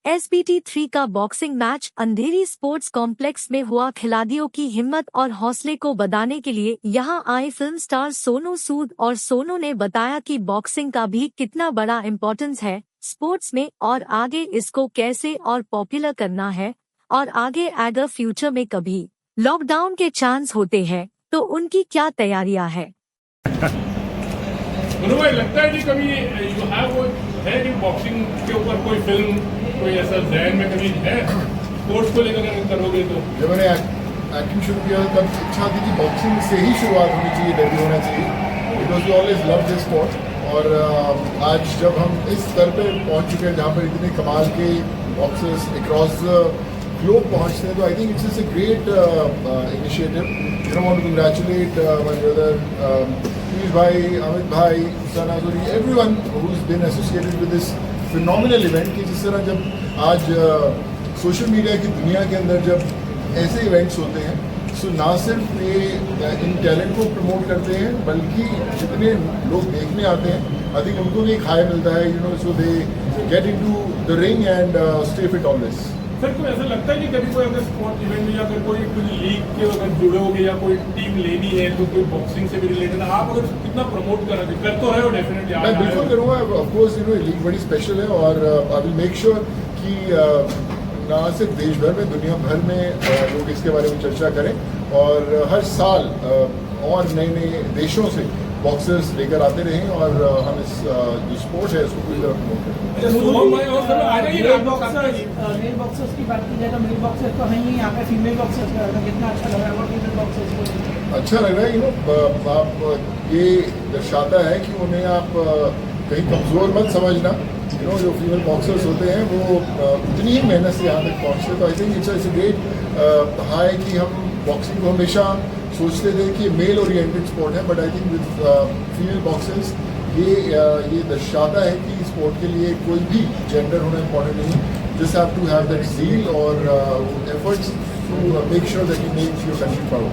SBT3 का boxing match अंधेरी sports complex में हुआ। खिलाड़ियों की हिम्मत और हौसले को बढ़ाने के लिए यहां आए फिल्म स्टार सोनू सूद और सोनू ने बताया कि बॉक्सिंग का भी कितना बड़ा इम्पोर्टेंस है स्पोर्ट्स में और आगे इसको कैसे और पॉपुलर करना है और आगे अगर फ्यूचर में कभी लॉकडाउन के चांस होते हैं तो उनकी क्या तैयारियां हैं। भाई लगता है कि कभी यू हैव वो है कि बॉक्सिंग के ऊपर कोई फिल्म कोई ऐसा जहन में कभी है स्पोर्ट्स को लेकर करोगे तो? जब मैंने एक्टिंग शुरू किया तब इच्छा थी कि बॉक्सिंग से ही शुरुआत होनी चाहिए, डेब्यू होना चाहिए, because we always love this sport. और आज जब हम इस स्तर पे पहुंच चुके हैं जहाँ पर इतने कमाल के बॉक्सर्स अक्रॉस ग्लोब पहुंचते हैं, तो I think it's a great initiative. You want to congratulate my brother Piyush भाई, अमित भाई, Sana Jori, everyone who is been associated with this phenomenal event. कि जिस तरह जब आज सोशल मीडिया की दुनिया के अंदर जब ऐसे इवेंट्स होते हैं, सो ना सिर्फ ये इन टैलेंट को प्रमोट करते हैं बल्कि जितने लोग देखने आते हैं आई थिंक उनको भी एक हाई मिलता है, you know, so they get into the ring and stay fit always. Sir को ऐसा लगता है कि कभी कोई अगर स्पोर्ट इवेंट में या अगर कोई लीग के अगर जुड़ोगे या कोई टीम लेनी है तो कोई बॉक्सिंग से भी रिलेटेड आप अगर कितना प्रमोट करोगे? कर तो है वो डेफिनेटली। मैं बिल्कुल करूँगा, of course, you know, league बड़ी स्पेशल है और आई विल मेक श्योर कि ना सिर्फ देश भर में, दुनिया भर में लोग इसके बारे में चर्चा करें और हर साल और नए नए देशों से बॉक्सर्स लेकर आते रहें और हम इस जो स्पोर्ट है इसको पूरी तरह प्रमोट करें। मेल बॉक्सर्स की बात की जाए तो मेल बॉक्सर्स तो हैं ही यहाँ पे, फीमेल बॉक्सर्स का कितना अच्छा लग रहा है फीमेल बॉक्सर्स को? अच्छा लग रहा है, यू नो, आप ये दर्शाता है कि उन्हें आप कहीं कमज़ोर मत समझना। यू नो, जो फीमेल बॉक्सर्स होते हैं वो उतनी ही मेहनत से यहाँ तक पहुँचते, तो I think it's a great high कि हम बॉक्सिंग को हमेशा सोचते थे कि मेल ओरिएंटेड स्पोर्ट है, but I think with female boxers ये दर्शाता है कि स्पोर्ट के लिए कोई भी जेंडर होना इम्पोर्टेंट नहीं है। Just have to have that zeal और efforts to make sure that you make your country proud.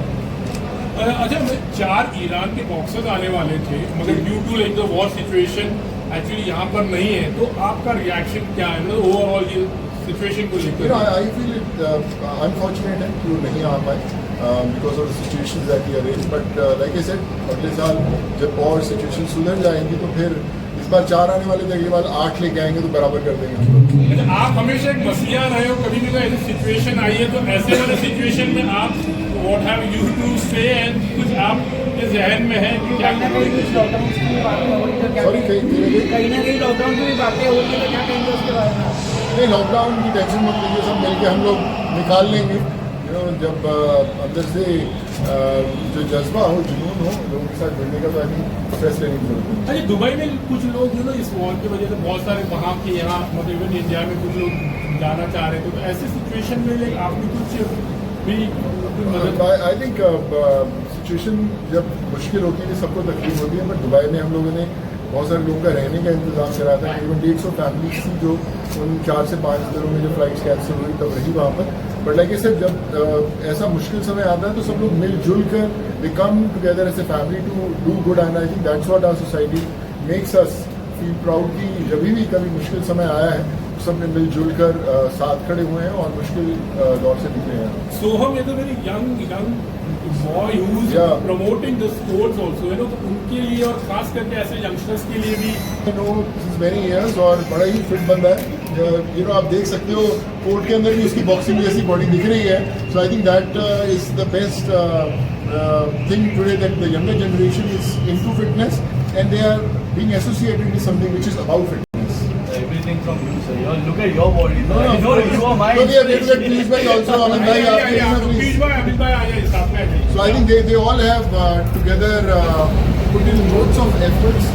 अच्छा, 4 ईरान के बॉक्सर्स आने वाले थे मगर due to like the war situation actually यहाँ पर नहीं है, तो आपका रिएक्शन क्या है मतलब ओवरऑल ये सिचुएशन को लेकर? आई फील इट अनफॉर्चुनेट है कि वो नहीं आ पाए because of the situation that he arrange, but like I said, अगले साल जब और सिचुएशन सुधर जाएंगी तो फिर इस बार 4 आने वाले थे, अगली बार 8 लेके आएंगे तो बराबर कर देंगे। अच्छा, आप हमेशा एक मसीहा रहे हो, कभी भी कोई ऐसी सिचुएशन आई है तो ऐसे वाले सिचुएशन में आप व्हाट हैव यू टू से एंड कुछ आपके जहन में है कि क्या करेंगे? सॉरी, कहीं ना कहीं लॉकडाउन की भी बातें हो रही है, क्या कहेंगे उसके बारे में? नहीं, लॉकडाउन की टेंशन मत लीजिए, सब मिलके हम लोग निकाल लेंगे। यू नो, जब अंदर से जो जज्बा हो, जुनून हो लोगों के साथ जुड़ने का, तो आई थिंक स्ट्रेस लेने की जरूरत है। अच्छा, दुबई में कुछ लोग जो ना इस वॉर की वजह से बहुत सारे वहाँ के यहाँ मतलब इवन इंडिया में कुछ लोग जाना चाह रहे थे, तो ऐसी सिचुएशन में आपने कुछ भी आई थिंक सिचुएशन जब मुश्किल होती है सबको तकलीफ होती है, बट दुबई में हम लोगों ने बहुत सारे लोगों का रहने का इंतजाम कराया था। करीबन 150 फैमिलीज थी जो उन 4 से 5 दिनों में जो फ्लाइट्स कैंसिल हुई तब रही वहाँ पर। बट लाइक सर, जब ऐसा मुश्किल समय आता है तो सब लोग मिलजुल कर they come together as a family to do good, and I think that's what our society makes us feel proud कि जब भी कभी मुश्किल समय आया है सब ने मिलजुल कर साथ खड़े हुए हैं और मुश्किल दौर से निकले हैं। Soham is a very young boy who is promoting the sports also, you know, तो उनके लिए और खास करके ऐसे यंगस्टर्स के लिए भी you know this very years और बड़ा ही फिट बंदा है। यू नो, आप देख सकते हो कोर्ट के अंदर भी उसकी बॉक्सिंग जैसी बॉडी दिख रही है। So I think that is the best thing today, that the younger generation is into fitness and they are being associated with something which is about fitness. Everything from you, sir. Look at your body. No, you are my Piyush bhai also, Amit bhai, Piyush bhai, Amit bhai, आ जाइए साथ में। So I think they all have together put in loads of efforts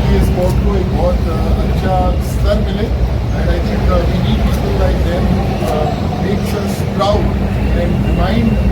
कि sport को एक बहुत अच्छा स्तर मिले, and I think we need people like them who makes us proud and remind